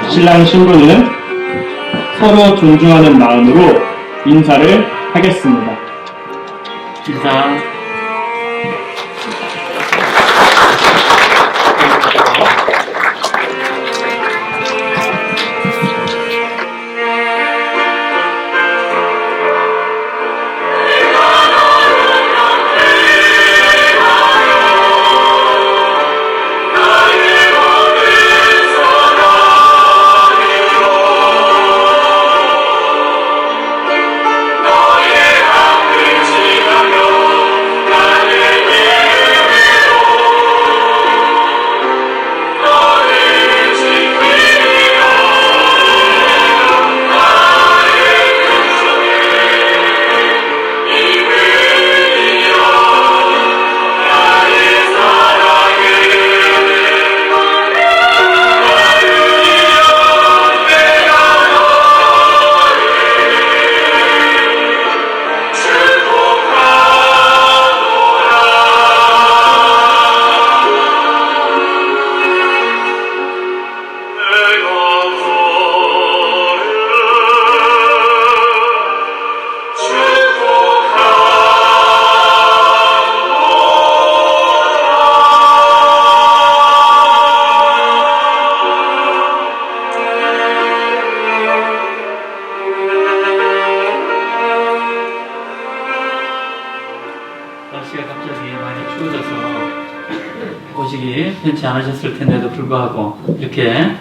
신랑 신부는 서로 존중하는 마음으로 인사를 하겠습니다. 인사. 날씨가 갑자기 많이 추워져서 오시기 편치 않으셨을 텐데도 불구하고 이렇게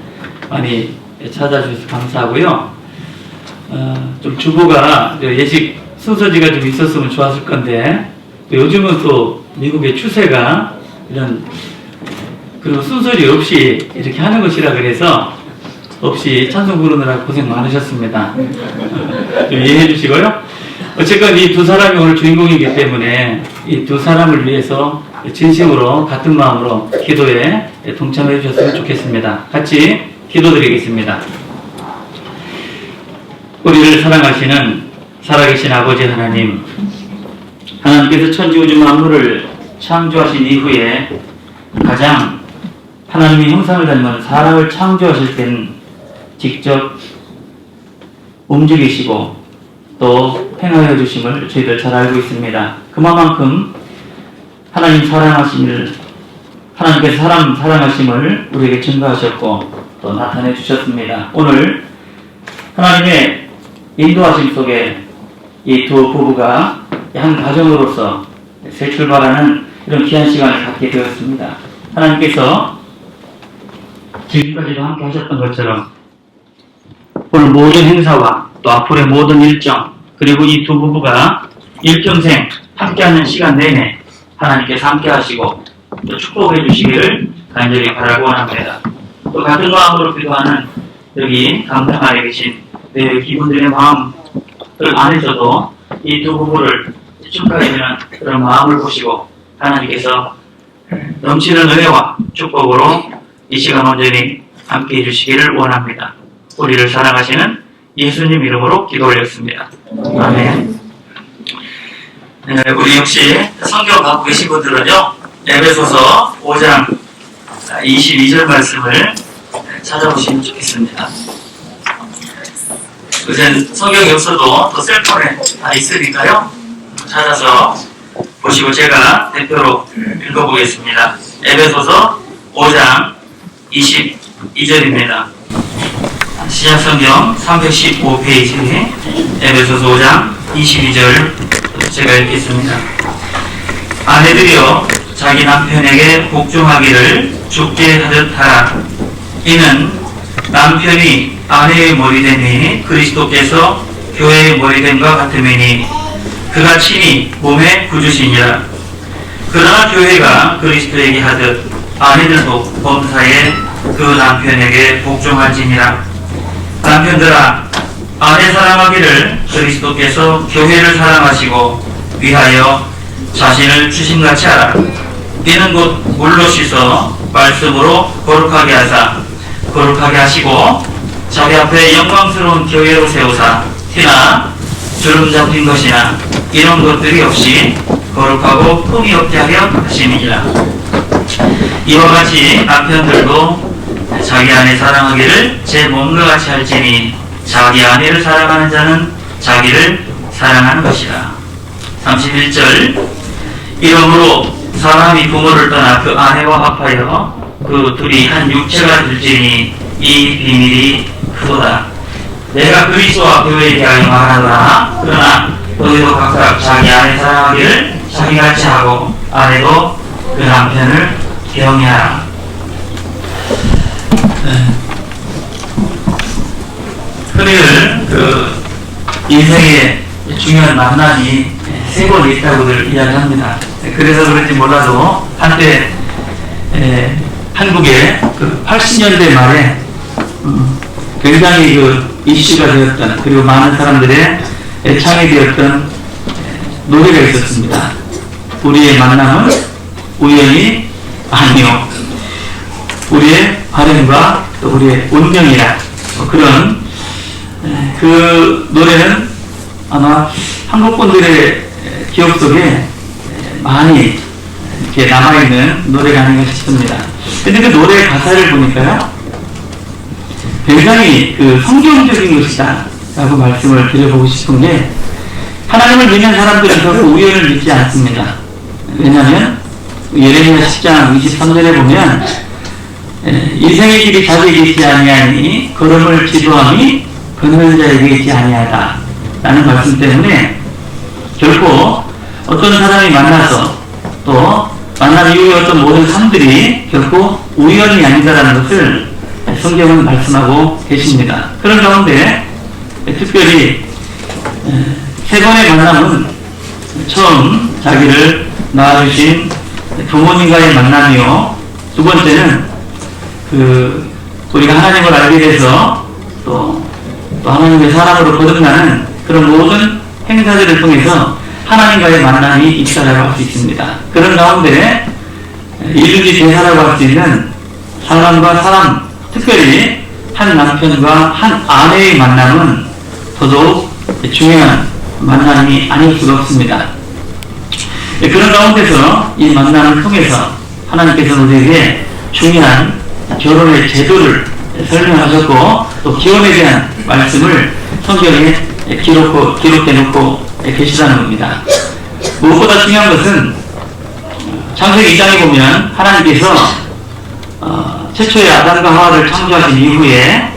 많이 찾아주셔서 감사하고요. 좀 주보가 예식 순서지가 좀 있었으면 좋았을 건데 또 요즘은 또 미국의 추세가 이런 그리고 순서지 없이 이렇게 하는 것이라 그래서 없이 찬송 부르느라 고생 많으셨습니다. 좀 이해해 주시고요. 어쨌건 이 두 사람이 오늘 주인공이기 때문에 이 두 사람을 위해서 진심으로 같은 마음으로 기도에 동참해 주셨으면 좋겠습니다. 같이 기도드리겠습니다. 우리를 사랑하시는 살아계신 아버지 하나님, 하나님께서 천지우주 만물을 창조하신 이후에 가장 하나님의 형상을 닮은 사람을 창조하실 때는 직접 움직이시고 또 행하여 주심을 저희들 잘 알고 있습니다. 그만큼 하나님께서 사람 사랑하심을 우리에게 증거하셨고 또 나타내 주셨습니다. 오늘 하나님의 인도하심 속에 이 두 부부가 한 가정으로서 새 출발하는 이런 귀한 시간을 갖게 되었습니다. 하나님께서 지금까지도 함께 하셨던 것처럼 오늘 모든 행사와 또 앞으로의 모든 일정, 그리고 이 두 부부가 일평생 함께하는 시간 내내 하나님께서 함께 하시고 또 축복해 주시기를 간절히 바라고 원합니다. 또 같은 마음으로 기도하는 여기 감당 안에 계신 기분들의 마음들 안에서도 이 두 부부를 축복해 주는 그런 마음을 보시고 하나님께서 넘치는 은혜와 축복으로 이 시간 온전히 함께 해주시기를 원합니다. 우리를 사랑하시는 예수님 이름으로 기도 올렸습니다. 아멘. 우리 역시 성경 갖고 계신 분들은요, 에베소서 5장 22절 말씀을 찾아보시면 좋겠습니다. 요새 성경이 없어도 또 셀폰에 다 있으니까요, 찾아서 보시고 제가 대표로 읽어보겠습니다. 에베소서 5장 22절입니다. 신약성경 315페이지 에베소서 5장 22절 제가 읽겠습니다. 아내들이여 자기 남편에게 복종하기를 주께 하듯 하라. 이는 남편이 아내의 머리됨이 그리스도께서 교회의 머리됨과 같음이니 그가 친히 몸의 구주시니라. 그러나 교회가 그리스도에게 하듯 아내들도 범사에 그 남편에게 복종할지니라. 남편들아, 아내 사랑하기를 그리스도께서 교회를 사랑하시고 위하여 자신을 주심같이 하라. 이는 곧 물로 씻어 말씀으로 거룩하게 하사 거룩하게 하시고 자기 앞에 영광스러운 교회로 세우사 티나 주름 잡힌 것이나 이런 것들이 없이 거룩하고 흠이 없게 하려 하심이니라. 이와 같이 남편들도 자기 아내 사랑하기를 제 몸과 같이 할지니 자기 아내를 사랑하는 자는 자기를 사랑하는 것이라. 31절 이러므로 사람이 부모를 떠나 그 아내와 합하여 그 둘이 한 육체가 될지니 이 비밀이 크도다. 내가 그리스도와 교회에 대하여 말하노라. 그러나 너희도 각각 자기 아내 사랑하기를 자기같이 하고 아내도 그 남편을 경외하라. 흔히들 그 인생의 중요한 만남이 세 번 있다고들 이야기합니다. 그래서 그런지 몰라도 한때 한국의 그 80년대 말에 굉장히 그 이슈가 되었던, 그리고 많은 사람들의 애창이 되었던 노래가 있었습니다. 우리의 만남은 우연이 아니요 우리의 바램과 또 우리의 운명이라. 그런 그 노래는 아마 한국 분들의 기억 속에 많이 이렇게 남아있는 노래가 아닌가 싶습니다. 근데 그 노래 가사를 보니까요, 굉장히 그 성경적인 것이다 라고 말씀을 드려보고 싶은 게, 하나님을 믿는 사람들은 결코 우연을 믿지 않습니다. 왜냐하면 예레미야 10장 23절에 보면 인생의 길이 자기에게 있지 아니하니 걸음을 지도함이 걷는 자에게 있지 아니하다 라는 말씀 때문에 결코 어떤 사람이 만나서 또 만난 이후에 어떤 모든 삶들이 결코 우연이 아니다라는 것을 성경은 말씀하고 계십니다. 그런 가운데 특별히 세 번의 만남은 처음 자기를 낳아주신 부모님과의 만남이요, 두 번째는 우리가 하나님을 알게 돼서 또 하나님의 사랑으로 거듭나는 그런 모든 행사들을 통해서 하나님과의 만남이 있다라고 할 수 있습니다. 그런 가운데 일륜지 대사라고 할 수 있는 사람과 사람, 특별히 한 남편과 한 아내의 만남은 더더욱 중요한 만남이 아닐 수가 없습니다. 그런 가운데서 이 만남을 통해서 하나님께서 우리에게 중요한 결혼의 제도를 설명하셨고 또 기혼에 대한 말씀을 성경에 기록해 놓고 계시다는 겁니다. 무엇보다 중요한 것은 창세기 2장에 보면 하나님께서 최초의 아담과 하와를 창조하신 이후에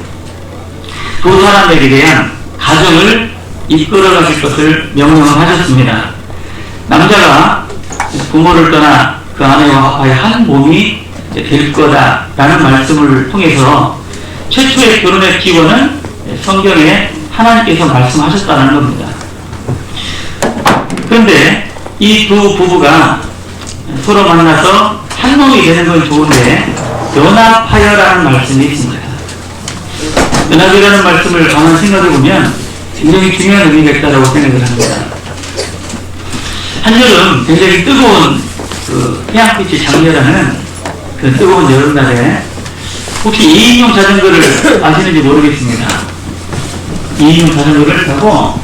두 사람에게 대한 가정을 이끌어가실 것을 명령하셨습니다. 남자가 부모를 떠나 그 아내와 합하여 한 몸이 될 거다라는 말씀을 통해서 최초의 결혼의 기원은 성경에 하나님께서 말씀하셨다는 겁니다. 그런데 이 두 부부가 서로 만나서 한 몸이 되는 건 좋은데 연합하여라는 말씀이 있습니다. 연합이라는 말씀을 가만 생각해 보면 굉장히 중요한 의미가 있다고 생각을 합니다. 한여름 굉장히 뜨거운 태양빛이 장렬하는 그 뜨거운 여름날에 혹시 2인용 자전거를 아시는지 모르겠습니다. 2인용 자전거를 타고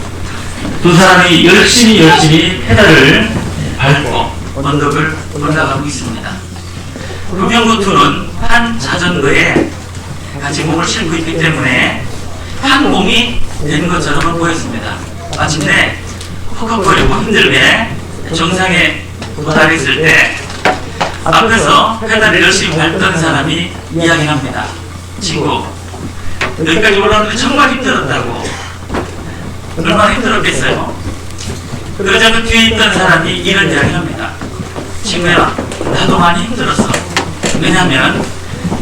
두 사람이 열심히 페달을 밟고 언덕을 올라가고 있습니다. 구명고투는 한 자전거에 같이 몸을 싣고 있기 때문에 한 몸이 된 것처럼 보였습니다. 마침내 헉헉거리고 힘들게 정상에 도달했을 때 앞에서 페달을 열심히 밟던 사람이 이야기합니다. 친구, 여기까지 올라오는데 정말 힘들었다고. 얼마나 힘들었겠어요? 그러자 그 뒤에 있던 사람이 이런 이야기합니다. 친구야, 나도 많이 힘들었어. 왜냐면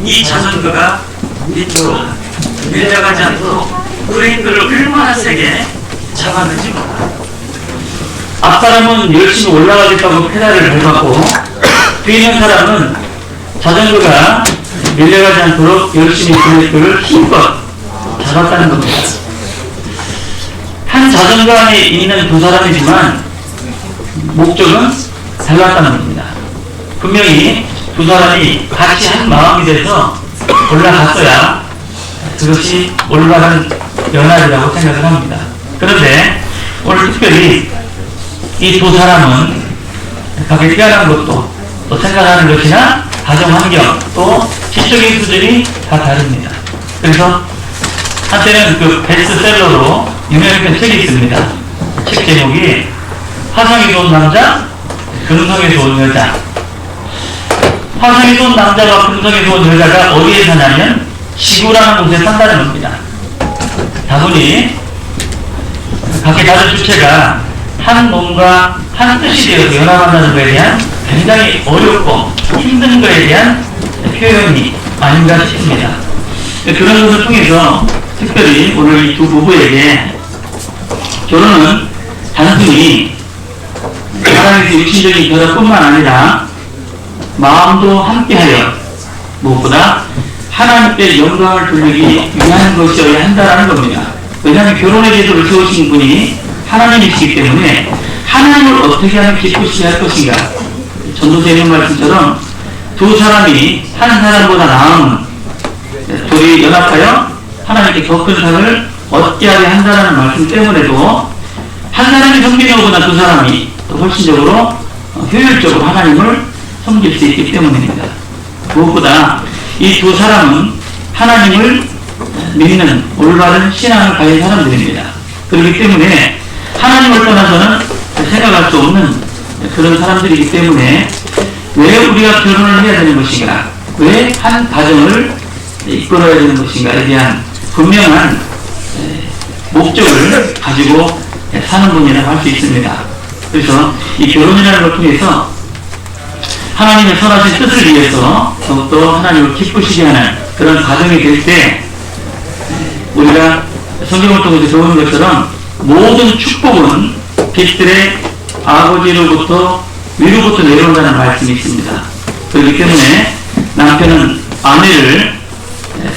이 자전거가 밑으로 밀려가지 않도록 브레이크를 얼마나 세게 잡았는지 몰라. 앞사람은 열심히 올라가겠다고 페달을 밟았고 뒤에 있는 사람은 자전거가 밀려가지 않도록 열심히 브레이크를 힘껏 잡았다는 겁니다. 한 자전거 안에 있는 두 사람이지만 목적은 달랐다는 겁니다. 분명히 두 사람이 같이 한 마음이 돼서 올라갔어야 그것이 올바른 연합이라고 생각을 합니다. 그런데 오늘 특별히 이 두 사람은 각기 깨어난 것도 또 생각하는 것이나 가정 환경 또 지적인 수준이 다 다릅니다. 그래서 한때는 그 베스트셀러로 유명했던 책이 있습니다. 책 제목이 화성이 좋은 남자, 금성이 좋은 여자. 화성이 좋은 남자와 금성이 좋은 여자가 어디에 사냐면 지구라는 곳에 산다는 겁니다. 다분히 각기 다른 주체가 한 몸과 한 뜻이 되어서 연합한다는 것에 대한 굉장히 어렵고 힘든 것에 대한 표현이 아닌가 싶습니다. 그런 것을 통해서 특별히 오늘 이 두 부부에게 결혼은 단순히 사랑에서 육신적인 결합뿐만 아니라 마음도 함께하여 무엇보다 하나님께 영광을 돌리기 위한 것이어야 한다는 겁니다. 왜냐하면 결혼의 제도를 세우신 분이 하나님이시기 때문에 하나님을 어떻게 하면 기쁘시게 할 것인가. 전도서의 말씀처럼 두 사람이 한 사람보다 나은 둘이 연합하여 하나님께 더 큰 상을 얻게 하게 한다는 말씀 때문에도 한 사람이 섬기는 것보다 두 사람이 더 훨씬적으로 효율적으로 하나님을 섬길 수 있기 때문입니다. 무엇보다 이 두 사람은 하나님을 믿는 올바른 신앙을 가진 사람들입니다. 그렇기 때문에 하나님을 떠나서는 생각할 수 없는 그런 사람들이기 때문에 왜 우리가 결혼을 해야 되는 것인가, 왜 한 가정을 이끌어야 되는 것인가에 대한 분명한 목적을 가지고 사는 분이라고 할 수 있습니다. 그래서 이 결혼이라는 걸 통해서 하나님의 선하신 뜻을 위해서 더욱더 하나님을 기쁘시게 하는 그런 가정이 될 때 우리가 성경을 통해서 배우는 것처럼 모든 축복은 빛들의 아버지로부터 위로부터 내려온다는 말씀이 있습니다. 그렇기 때문에 남편은 아내를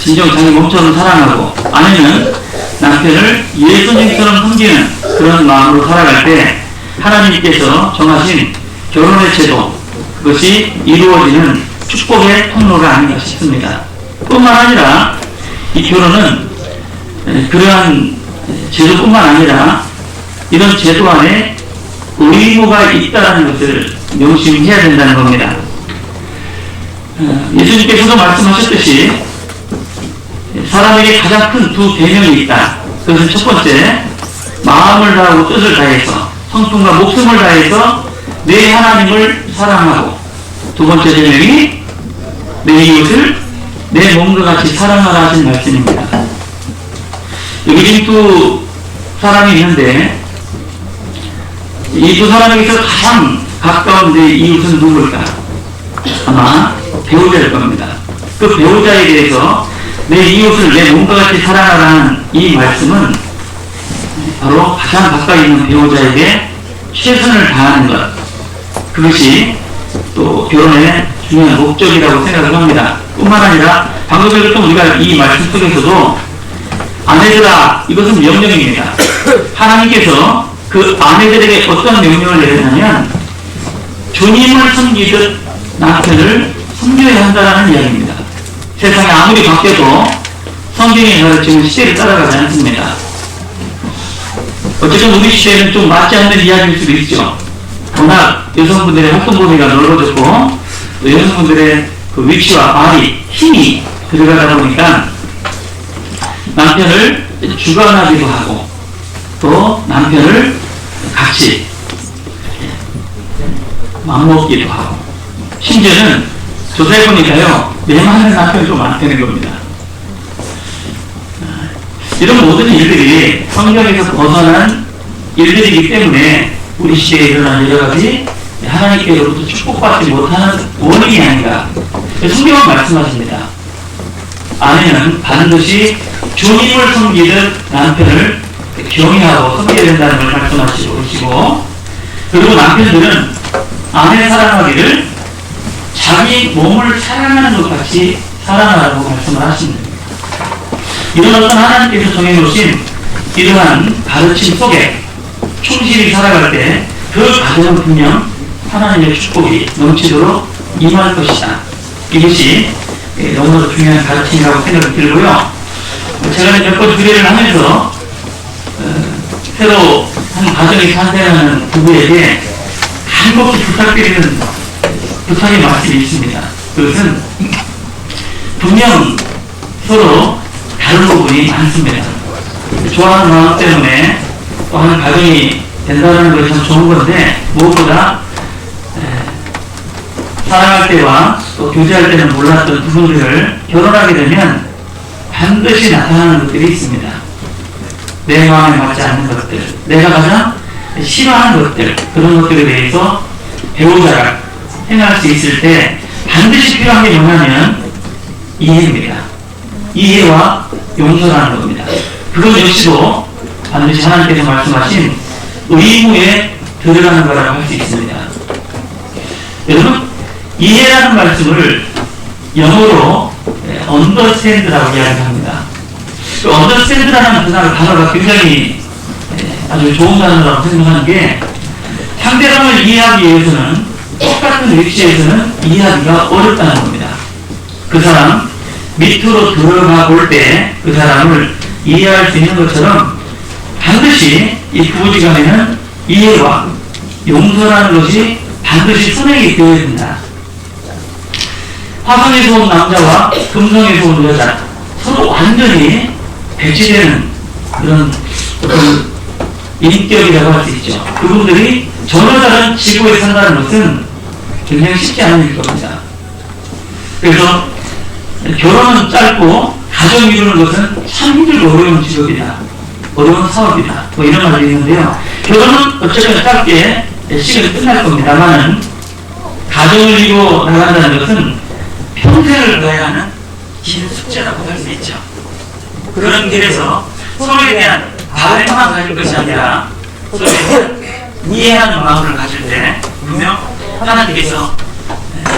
진정 자기 몸처럼 사랑하고 아내는 남편을 예수님처럼 섬기는 그런 마음으로 살아갈 때 하나님께서 정하신 결혼의 제도 그것이 이루어지는 축복의 통로가 아닌가 싶습니다. 뿐만 아니라 이 결혼은 그러한 제도뿐만 아니라 이런 제도 안에 의무가 있다는 것을 명심해야 된다는 겁니다. 예수님께서도 말씀하셨듯이 사람에게 가장 큰 두 계명이 있다. 그것은 첫 번째, 마음을 다하고 뜻을 다해서 성품과 목숨을 다해서 내 하나님을 사랑하고, 두 번째 계명이 내 이웃을 내 몸과 같이 사랑하라 하신 말씀입니다. 여기 지금 두 사람이 있는데 이 두 사람에게서 가장 가까운 내 이웃은 누굴까? 아마 배우자일 겁니다. 그 배우자에 대해서 내 이웃을 내 몸과 같이 사랑하라는 이 말씀은 바로 가장 가까이 있는 배우자에게 최선을 다하는 것, 그것이 또 결혼의 중요한 목적이라고 생각을 합니다. 뿐만 아니라 방금 전에 우리가 이 말씀 속에서도 아내들아, 이것은 명령입니다. 하나님께서 그 아내들에게 어떤 명령을 내렸냐면 주님을 섬기듯 남편을 섬겨야 한다는 이야기입니다. 세상이 아무리 바뀌어도 성경이 가르치는 시대를 따라가지 않습니다. 어쨌든 우리 시대에는 좀 맞지 않는 이야기일 수도 있죠. 워낙 여성분들의 활동 범위가 넓어졌고 또 여성분들의 그 위치와 말이 힘이 들어가다 보니까 남편을 주관하기도 하고 또 남편을 같이 맘먹기도 하고, 심지어는 조사해보니까요, 내만의 남편이 좀 많다는 겁니다. 이런 모든 일들이 성경에서 벗어난 일들이기 때문에 우리 시대에 일어난 여러 가지 하나님께로부터 축복받지 못하는 원인이 아닌가. 성경은 말씀하십니다. 아내는 반드시 주님을 섬기듯 남편을 경외하고 섬겨야 된다는 걸 말씀하시고, 그리고 남편들은 아내 사랑하기를 자기 몸을 사랑하는 것 같이 사랑하라고 말씀을 하십니다. 이런 어떤 하나님께서 정해놓으신 이러한 가르침 속에 충실히 살아갈 때 그 가정은 분명 하나님의 축복이 넘치도록 임할 것이다. 이것이 너무나도 중요한 가르침이라고 생각이 들고요. 제가 몇 번 주례를 하면서 새로 한 가정에 탄생하는 부부에게 한곡씩 부탁드리는 부탁의 말씀이 있습니다. 그것은 분명 서로 다른 부분이 많습니다. 좋아하는 마음 때문에 또 하는 가정이 된다는 것이 참 좋은 건데, 무엇보다 사랑할 때와 또 교제할 때는 몰랐던 부분들을 결혼하게 되면 반드시 나타나는 것들이 있습니다. 내 마음에 맞지 않는 것들, 내가 가장 싫어하는 것들, 그런 것들에 대해서 배우자가 행할 수 있을 때 반드시 필요한 게 뭐냐면 이해입니다. 이해와 용서라는 겁니다. 그것 역시도 반드시 하나님께서 말씀하신 의무에 들어가는 거라고 할 수 있습니다. 여러분, 이해라는 말씀을 영어로 understand라고 이야기합니다. 그 understand라는 단어가 굉장히 아주 좋은 단어라고 생각하는 게, 상대방을 이해하기 위해서는 똑같은 위치에서는 이해하기가 어렵다는 겁니다. 그 사람 밑으로 들어가 볼 때 그 사람을 이해할 수 있는 것처럼 반드시 이 부부지간에는 이해와 용서라는 것이 반드시 선행이 되어야 된다. 화성에서 온 남자와 금성에서 온 여자, 서로 완전히 배치되는 그런 어떤 인격이라고 할 수 있죠. 그분들이 전혀 다른 지구에 산다는 것은 굉장히 쉽지 않은 일 겁니다. 그래서 결혼은 짧고 가정 이루는 것은 참 힘들고 어려운 직업이다, 어려운 사업이다, 뭐 이런 말이 있는데요. 결혼은 어쨌든 짧게 시간이 끝날 겁니다만은 가정을 이루어 나간다는 것은 평생을 가야 하는 긴 숙제라고 할 수 있죠. 그런 길에서 서로에 대한 바램만 가질 것이 아니라 서로에 대한 이해하는 마음을 가질 때 분명 하나님께서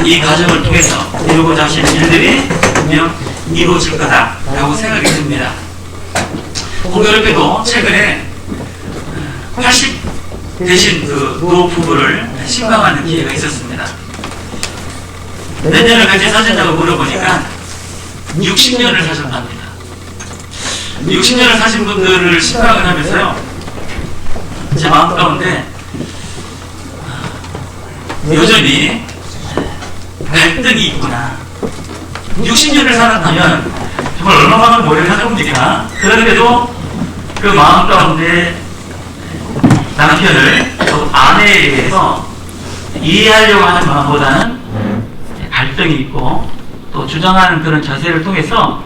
이 가정을 통해서 이루고자 하시는 일들이 분명 이루어질 거다라고 생각이 듭니다. 공교롭게도 최근에 80 되신 그 노 부부를 신방하는 기회가 있었습니다. 몇 년을 같이 사셨냐고 물어보니까 60년을 사셨답니다. 60년을 사신 분들을 생각을 하면서요, 제 마음 가운데 여전히 갈등이 있구나. 60년을 살았다면 정말 얼마만큼 머리를 하십니까? 그런데도 그 마음 가운데 남편을, 또 아내에 대해서 이해하려고 하는 마음보다는 갈등이 있고, 또 주장하는 그런 자세를 통해서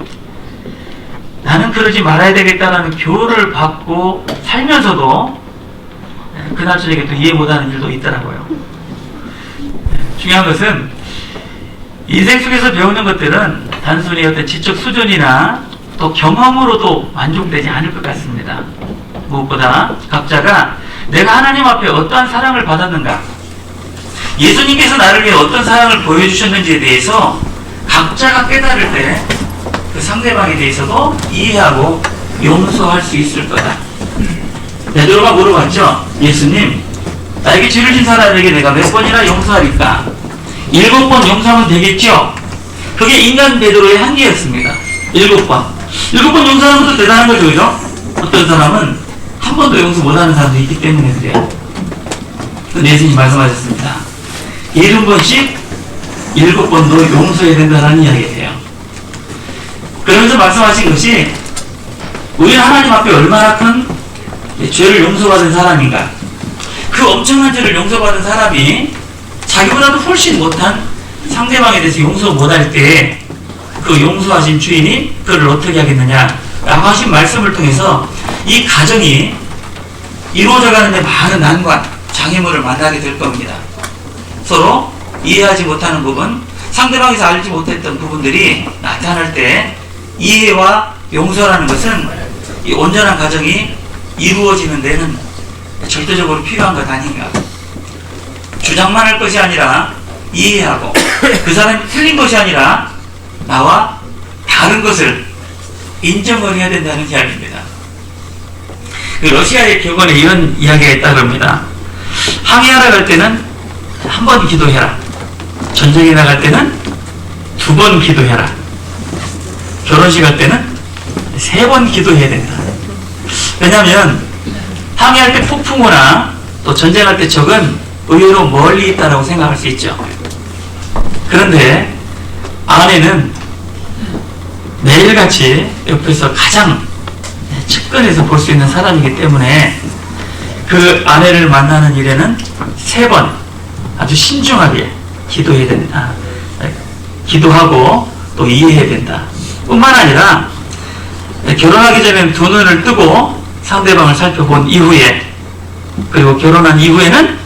나는 그러지 말아야 되겠다라는 교훈을 받고 살면서도 그날 저녁에 또 이해 못하는 일도 있더라고요. 중요한 것은 인생 속에서 배우는 것들은 단순히 어떤 지적 수준이나 또 경험으로도 만족되지 않을 것 같습니다. 무엇보다 각자가 내가 하나님 앞에 어떠한 사랑을 받았는가, 예수님께서 나를 위해 어떤 사랑을 보여주셨는지에 대해서 각자가 깨달을 때 그 상대방에 대해서도 이해하고 용서할 수 있을 거다. 베드로가 물어봤죠. 예수님, 나에게 죄를 진 사람에게 내가 몇 번이나 용서하리까? 7번 용서하면 되겠죠? 그게 인간 베드로의 한계였습니다. 7번. 7번 용서하는 것도 대단한 거죠, 그죠? 어떤 사람은 한 번도 용서 못하는 사람도 있기 때문에 그래요. 예수님 말씀하셨습니다. 70번씩 7번도 용서해야 된다는 이야기예요. 그러면서 말씀하신 것이, 우리 하나님 앞에 얼마나 큰 죄를 용서받은 사람인가. 그 엄청난 죄를 용서받은 사람이 자기보다도 훨씬 못한 상대방에 대해서 용서 못할 때 그 용서하신 주인이 그를 어떻게 하겠느냐 라고 하신 말씀을 통해서 이 가정이 이루어져가는 데 많은 난관, 장애물을 만나게 될 겁니다. 서로 이해하지 못하는 부분, 상대방에서 알지 못했던 부분들이 나타날 때 이해와 용서라는 것은 이 온전한 가정이 이루어지는 데는 절대적으로 필요한 것 아닌가. 주장만 할 것이 아니라 이해하고, 그 사람이 틀린 것이 아니라 나와 다른 것을 인정을 해야 된다는 이야기입니다. 그 러시아의 격언에 이런 이야기가 있다고 합니다. 항해하러 갈 때는 한 번 기도해라. 전쟁에 나갈 때는 2번 기도해라. 결혼식 할 때는 3번 기도해야 된다. 왜냐하면 항해할 때 폭풍우나 또 전쟁할 때 적은 의외로 멀리 있다라고 생각할 수 있죠. 그런데 아내는 매일같이 옆에서 가장 측근에서 볼 수 있는 사람이기 때문에 그 아내를 만나는 일에는 3번 아주 신중하게 기도해야 된다. 기도하고 또 이해해야 된다. 뿐만 아니라 결혼하기 전에 두 눈을 뜨고 상대방을 살펴본 이후에, 그리고 결혼한 이후에는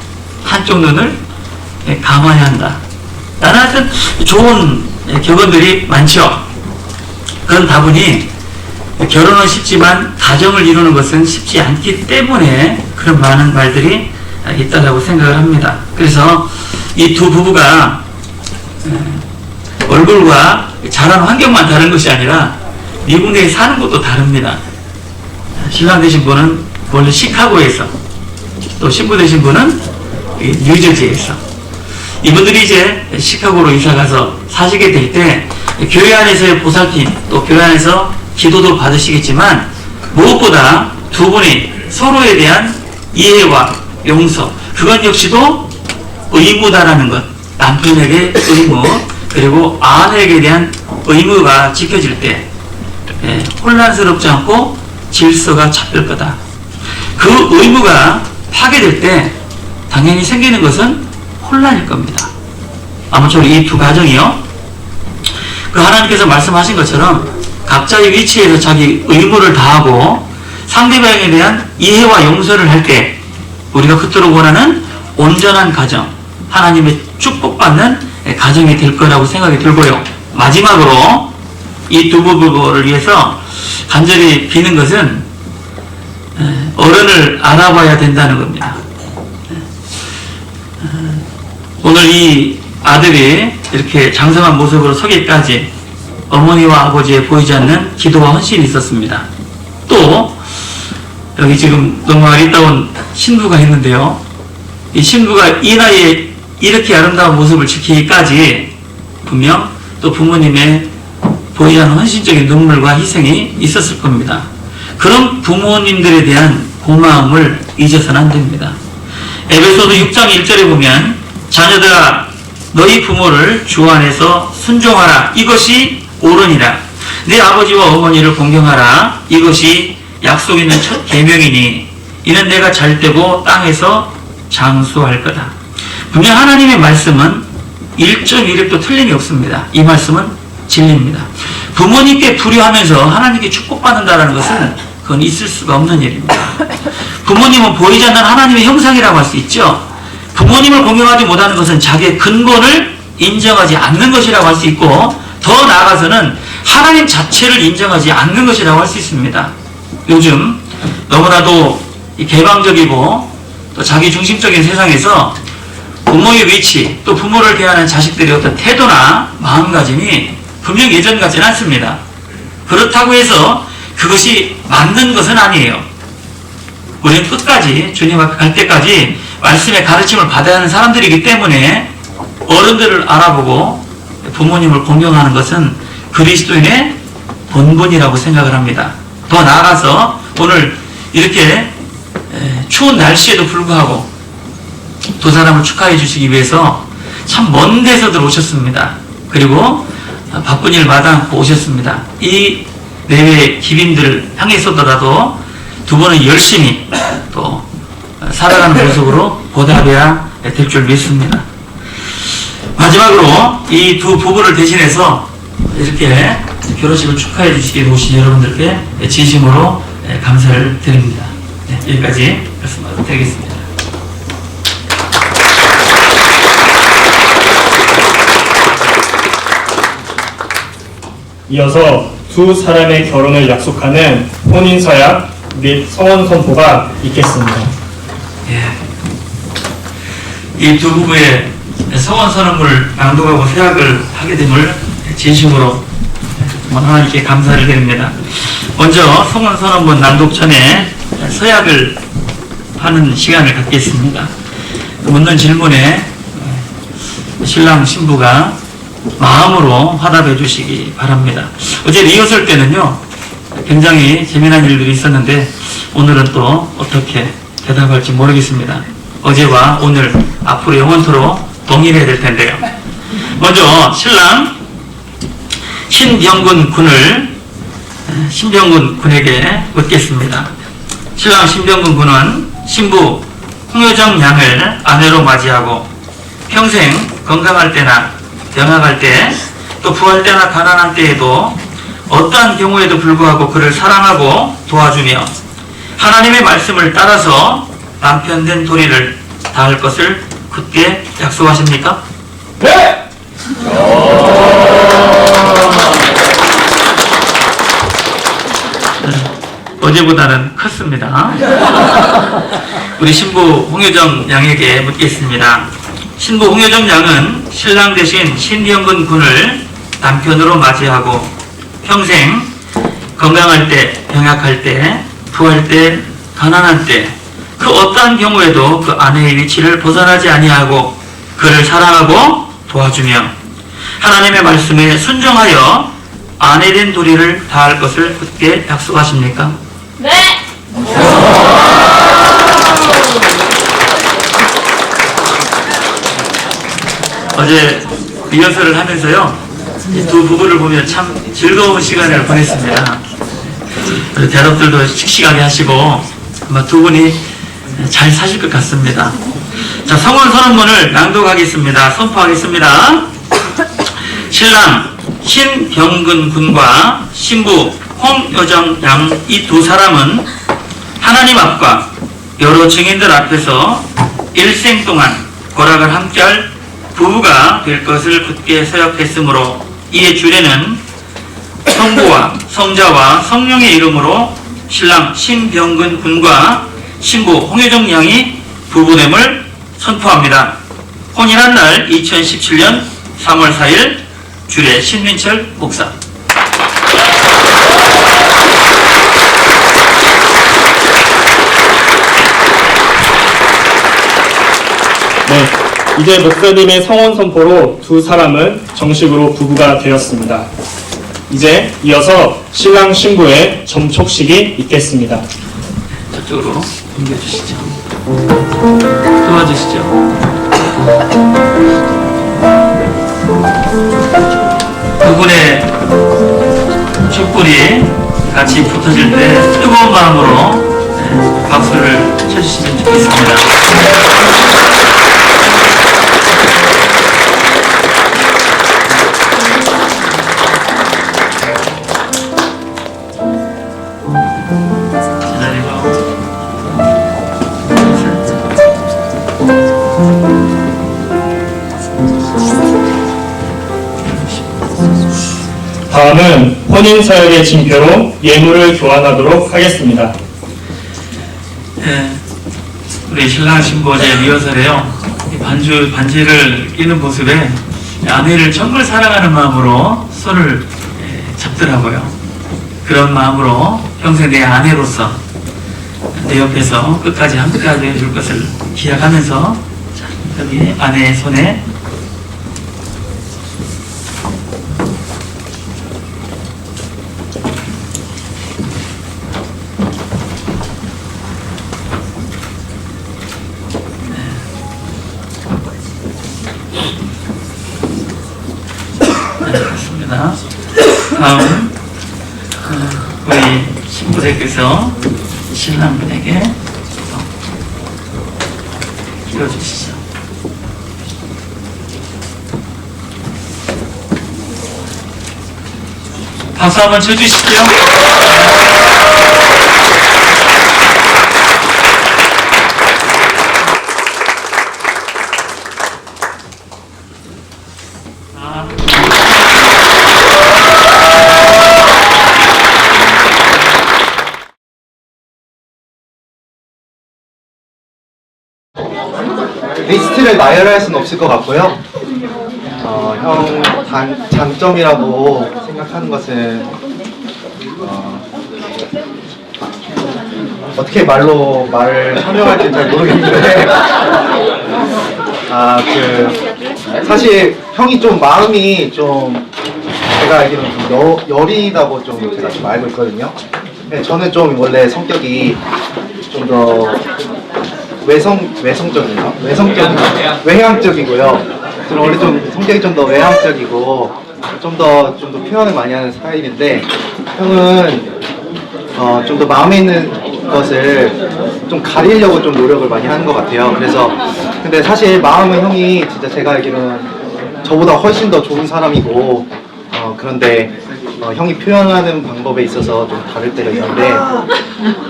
한쪽 눈을 감아야 한다. 나는 하여튼 좋은 격언들이 많죠. 그런 다분히 결혼은 쉽지만 가정을 이루는 것은 쉽지 않기 때문에 그런 많은 말들이 있다고 생각을 합니다. 그래서 이 두 부부가 얼굴과 자란 환경만 다른 것이 아니라 미국 내에 사는 것도 다릅니다. 신랑 되신 분은 원래 시카고에서, 또 신부 되신 분은 뉴저지에서. 이분들이 이제 시카고로 이사가서 사시게 될 때 교회 안에서의 보살핌, 또 교회 안에서 기도도 받으시겠지만 무엇보다 두 분이 서로에 대한 이해와 용서, 그것 역시도 의무다라는 것. 남편에게 의무, 그리고 아내에게 대한 의무가 지켜질 때 혼란스럽지 않고 질서가 잡힐 거다. 그 의무가 파괴될 때 당연히 생기는 것은 혼란일 겁니다. 아무쪼록 이 두 가정이요, 그 하나님께서 말씀하신 것처럼 각자의 위치에서 자기 의무를 다하고 상대방에 대한 이해와 용서를 할 때 우리가 그토록 원하는 온전한 가정, 하나님의 축복받는 가정이 될 거라고 생각이 들고요. 마지막으로 이 두 부부를 위해서 간절히 비는 것은 어른을 알아봐야 된다는 겁니다. 오늘 이 아들이 이렇게 장성한 모습으로 서기까지 어머니와 아버지에 보이지 않는 기도와 헌신이 있었습니다. 또 여기 지금 너무 아리따운 신부가 있는데요, 이 신부가 이 나이에 이렇게 아름다운 모습을 지키기까지 분명 또 부모님의 보이지 않는 헌신적인 눈물과 희생이 있었을 겁니다. 그런 부모님들에 대한 고마움을 잊어서는 안 됩니다. 에베소서 6장 1절에 보면 자녀들아 너희 부모를 주 안에서 순종하라. 이것이 옳으니라. 내 아버지와 어머니를 공경하라. 이것이 약속 있는 첫 계명이니 이는 내가 잘되고 땅에서 장수할 거다. 분명 하나님의 말씀은 1.1획도 틀림이 없습니다. 이 말씀은 진리입니다. 부모님께 불효하면서 하나님께 축복받는다는 것은 그건 있을 수가 없는 일입니다. 부모님은 보이지 않는 하나님의 형상이라고 할 수 있죠. 부모님을 공경하지 못하는 것은 자기의 근본을 인정하지 않는 것이라고 할 수 있고, 더 나아가서는 하나님 자체를 인정하지 않는 것이라고 할 수 있습니다. 요즘 너무나도 개방적이고 또 자기 중심적인 세상에서 부모의 위치, 또 부모를 대하는 자식들의 어떤 태도나 마음가짐이 분명 예전 같지는 않습니다. 그렇다고 해서 그것이 맞는 것은 아니에요. 우리는 끝까지 주님 앞에 갈 때까지 말씀의 가르침을 받아야 하는 사람들이기 때문에 어른들을 알아보고 부모님을 공경하는 것은 그리스도인의 본분이라고 생각을 합니다. 더 나아가서 오늘 이렇게 추운 날씨에도 불구하고 두 사람을 축하해 주시기 위해서 참 먼 데서들 오셨습니다. 그리고 바쁜 일 마다 않고 오셨습니다. 이 내외 기빈들을 향해서더라도 두 분은 열심히 또 살아가는 모습으로 보답해야 될 줄 믿습니다. 마지막으로 이 두 부부를 대신해서 이렇게 결혼식을 축하해 주시기 위해 오신 여러분들께 진심으로 감사를 드립니다. 네, 여기까지 말씀드리겠습니다. 이어서 두 사람의 결혼을 약속하는 혼인서약 및 성혼선포가 있겠습니다. 예. 이 두 부부의 성혼선언을 낭독하고 서약을 하게 됨을 진심으로 하나님께 감사를 드립니다. 먼저 성혼선언문 낭독 전에 서약을 하는 시간을 갖겠습니다. 묻는 질문에 신랑 신부가 마음으로 화답해 주시기 바랍니다. 어제 리허설 때는요 굉장히 재미난 일들이 있었는데 오늘은 또 어떻게 대답할지 모르겠습니다. 어제와 오늘 앞으로 영원토록 동일해야 될 텐데요. 먼저 신랑 신병근 군에게 묻겠습니다. 신랑 신병근 군은 신부 홍효정 양을 아내로 맞이하고 평생 건강할 때나 병약할 때, 또 부할 때나 가난한 때에도 어떠한 경우에도 불구하고 그를 사랑하고 도와주며 하나님의 말씀을 따라서 남편 된 도리를 다할 것을 굳게 약속하십니까? 네! 어제보다는 컸습니다. 우리 신부 홍효정 양에게 묻겠습니다. 신부 홍효정 양은 신랑 대신 신병근 군을 남편으로 맞이하고 평생 건강할 때, 병약할 때, 부할 때, 가난한 때, 그 어떠한 경우에도 그 아내의 위치를 벗어나지 아니하고 그를 사랑하고 도와주며 하나님의 말씀에 순종하여 아내된 도리를 다할 것을 굳게 약속하십니까? 네! 어제 리허설을 하면서요 이 두 부부를 보면 참 즐거운 시간을 보냈습니다. 대답들도 씩씩하게 하시고 아마 두 분이 잘 사실 것 같습니다. 자, 성혼선언문을 낭독하겠습니다. 선포하겠습니다. 신랑 신병근 군과 신부 홍효정 양 이 두 사람은 하나님 앞과 여러 증인들 앞에서 일생 동안 고락을 함께할 부부가 될 것을 굳게 서약했으므로 이에 주례는 성부와 성자와 성령의 이름으로 신랑 신병근 군과 신부 홍효정 양이 부부됨을 선포합니다. 혼인한 날 2017년 3월 4일 주례 신민철 목사. 네, 이제 목사님의 성혼 선포로 두 사람은 정식으로 부부가 되었습니다. 이제 이어서 신랑 신부의 점촉식이 있겠습니다. 저쪽으로 옮겨주시죠. 도와주시죠. 두 분의 촛불이 같이 붙어질 때 뜨거운 마음으로 박수를 쳐주시면 좋겠습니다. 다음은 혼인서약의 징표로 예물을 교환하도록 하겠습니다. 네, 우리 신랑 신부 어제 리허설에요. 반지를 끼는 모습에 아내를 정말 사랑하는 마음으로 손을 잡더라고요. 그런 마음으로 평생 내 아내로서 내 옆에서 끝까지 함께하게 해줄 것을 기약하면서 여기 아내의 손에 그렇습니다. 다음 우리 신부님께서 신랑분에게 끼워주시죠. 박수 한번 쳐주시죠. 리스트를 나열할 수는 없을 것 같고요. 형 장점이라고 생각하는 것은 어떻게 말로 말을 설명할지 잘 모르겠는데 사실 형이 좀 마음이 좀 제가 알기로는 좀 여리다고 좀 제가 좀 알고 있거든요. 네, 저는 좀 원래 성격이 좀 더 외성적인가? 외향적이고요. 저는 원래 좀 성격이 좀 더 외향적이고 좀 더 표현을 많이 하는 스타일인데 형은 좀 더 마음에 있는 것을 좀 가리려고 좀 노력을 많이 하는 것 같아요. 그래서 근데 사실 마음은 형이 진짜 제가 알기로는 저보다 훨씬 더 좋은 사람이고 그런데 형이 표현하는 방법에 있어서 좀 다를 때가 있는데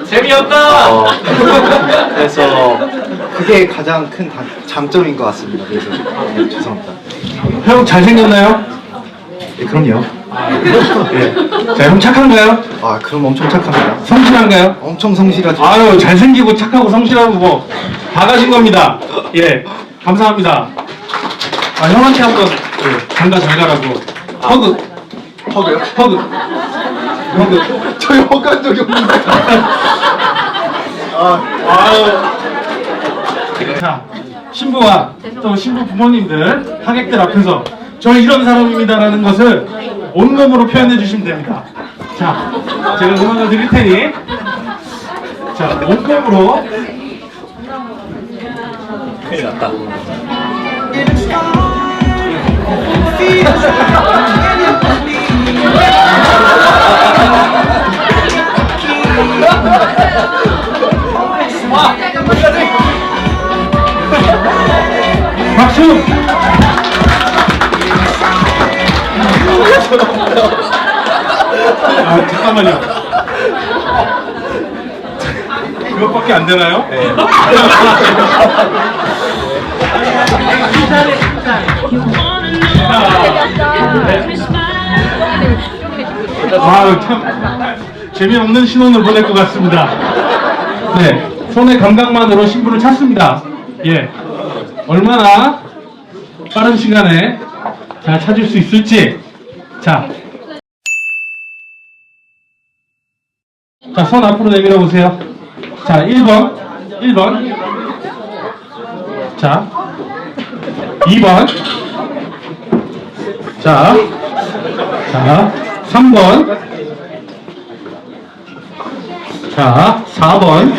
재미없다. 그래서 그게 가장 큰 장점인 것 같습니다. 그래서 네, 죄송합니다. 형 잘생겼나요? 네, 그럼요. 예. 자, 형 착한가요? 아, 그럼 엄청 착합니다. 성실한가요? 엄청 성실하죠. 아유, 잘생기고 착하고 성실하고 뭐 다 가진 겁니다. 예, 감사합니다. 아, 형한테 한번 장가 잘 가라고 허그. 허그요? 허그. 저희 허그한 적이 없는데. 아유. 자, 신부와 또 신부 부모님들, 하객들 앞에서 저 이런 사람입니다라는 것을 온몸으로 표현해 주시면 됩니다. 자, 제가 음악을 드릴 테니 자, 온몸으로 큰일 났다. 박수! 아, 잠깐만요. 그것밖에 안 되나요? 네. 아, 참 재미없는 신혼을 보낼 것 같습니다. 네, 손의 감각만으로 신부를 찾습니다. 예, 얼마나 빠른 시간에 잘 찾을 수 있을지. 자, 손 앞으로 내밀어 보세요. 자, 1번. 자, 2번. 자, 3번. 자, 4번.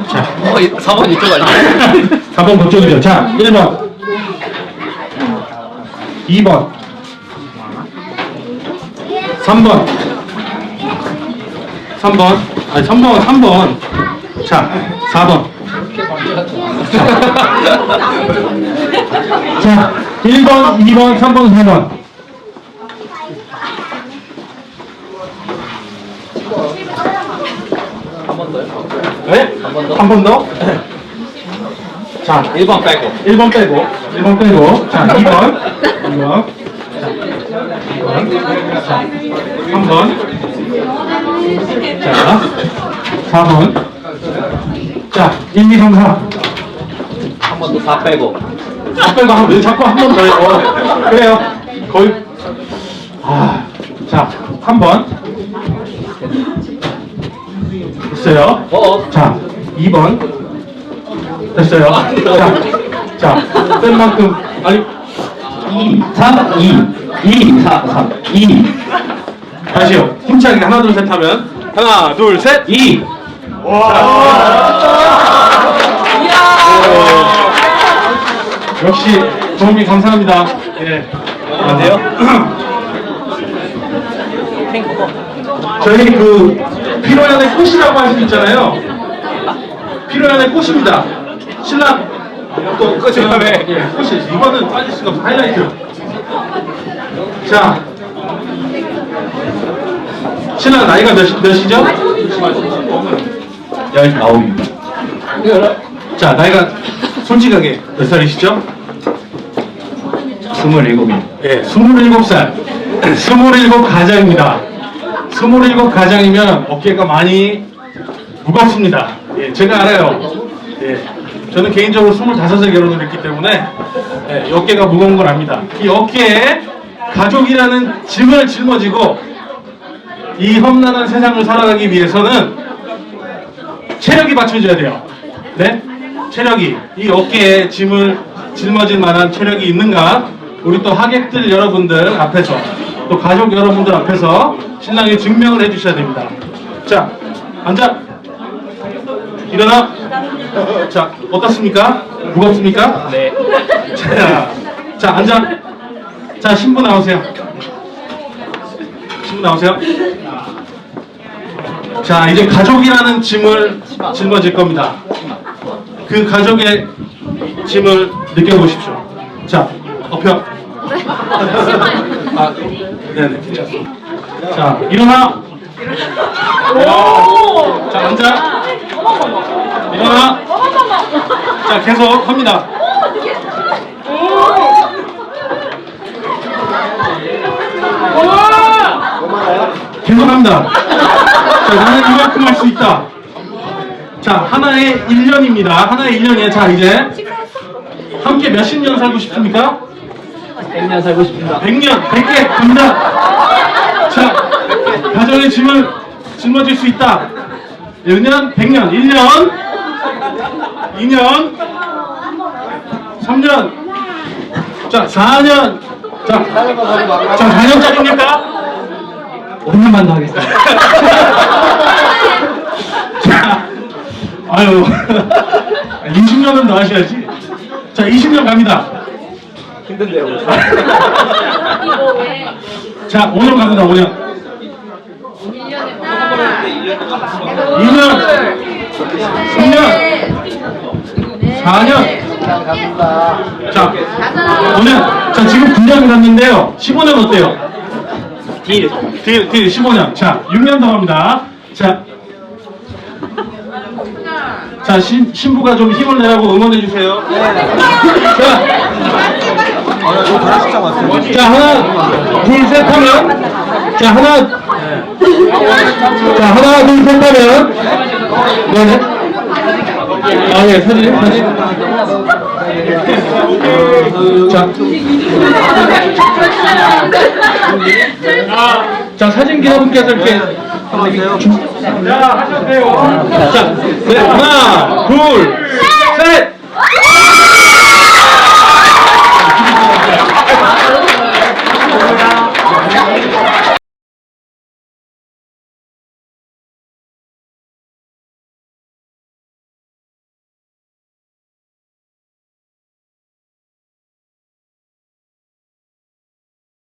자, 4번 이쪽 아니야? 4번 그쪽이죠. 자, 1번. 2번. 3번. 3번. 아니, 3번. 자, 4번. 자, 1번, 2번, 3번, 4번. 네? 한 번 더? 자, 1번 빼고. 1번 빼고. 1번 빼고. 자, 2번. 2번. 자, 3번. 자, 4번. 자, 1, 2, 3, 4. 한 번 더 4 빼고. 왜 자꾸 한 번 더 해요? 그래요. 거의. 아, 자, 3번. 됐어요. 자, 2번. 됐어요. 자, 뺀 만큼. 아니, 2, 3, 2, 4, 3, 2. 다시요. 힘차게 하나, 둘, 셋 하면. 하나, 둘, 셋, 2. 역시 도움이 감사합니다. 예. 안녕하세요. 저희 그 피로연의 꽃이라고 할 수 있잖아요. 피로연의 꽃입니다. 신랑 또 꽃이라며. 예, 꽃이 이거는 빠질 수가 없어. 하이라이트. 자, 신랑 나이가 몇이죠? 19입니다. 자, 나이가 솔직하게 몇 살이시죠? 27이요. 예, 27살. 27 가장입니다. 27 가장이면 어깨가 많이 무겁습니다. 예, 제가 알아요. 예, 저는 개인적으로 25에 결혼을 했기 때문에 예, 어깨가 무거운 걸 압니다. 이 어깨에 가족이라는 짐을 짊어지고 이 험난한 세상을 살아가기 위해서는 체력이 받쳐줘야 돼요. 네? 체력이, 이 어깨에 짐을 짊어질 만한 체력이 있는가? 우리 또 하객들 여러분들 앞에서, 또 가족 여러분들 앞에서 신랑이 증명을 해주셔야 됩니다. 자, 앉아. 일어나. 자, 어떻습니까? 무겁습니까? 네. 자, 앉아. 자, 신부 나오세요. 신부 나오세요. 자, 이제 가족이라는 짐을 짊어질 겁니다. 그 가족의 짐을 느껴보십시오. 자, 엎혀. 아, 네네, 괜찮습니다. 자, 일어나. 자, 앉아. 일어나. 자, 계속 합니다. 계속 합니다. 자, 나는 이만큼 할 수 있다. 자, 하나의 1년입니다. 하나의 1년이에요. 자, 이제 함께 몇십 년 살고 싶습니까? 100년 살고 싶습니다. 100년, 100개 갑니다. 자, 가정의 짐을 짊어질 수 있다. 1년, 100년, 1년, 2년, 3년, 자, 4년, 자, 4년짜리입니까? 5년만 더 하겠습니다. 자, 아유, 20년은 더 하셔야지. 자, 20년 갑니다. 힘든데요. 자, 5년 갑니다, 5년. 2년, 3년, 4년. 자, 5년. 자, 지금 9년 갔는데요. 15년 어때요? 딜 15년. 자, 6년 더 갑니다. 자, 신부가 좀 힘을 내라고 응원해주세요. 자, 하나, 둘, 셋 하면. 자, 하나, 둘, 셋 하면. 네네. 아, 예, 사진. 자, 사진 기자분께서 이렇게. 자, 하셔도 돼요. 자, 네, 하나, 둘, 셋!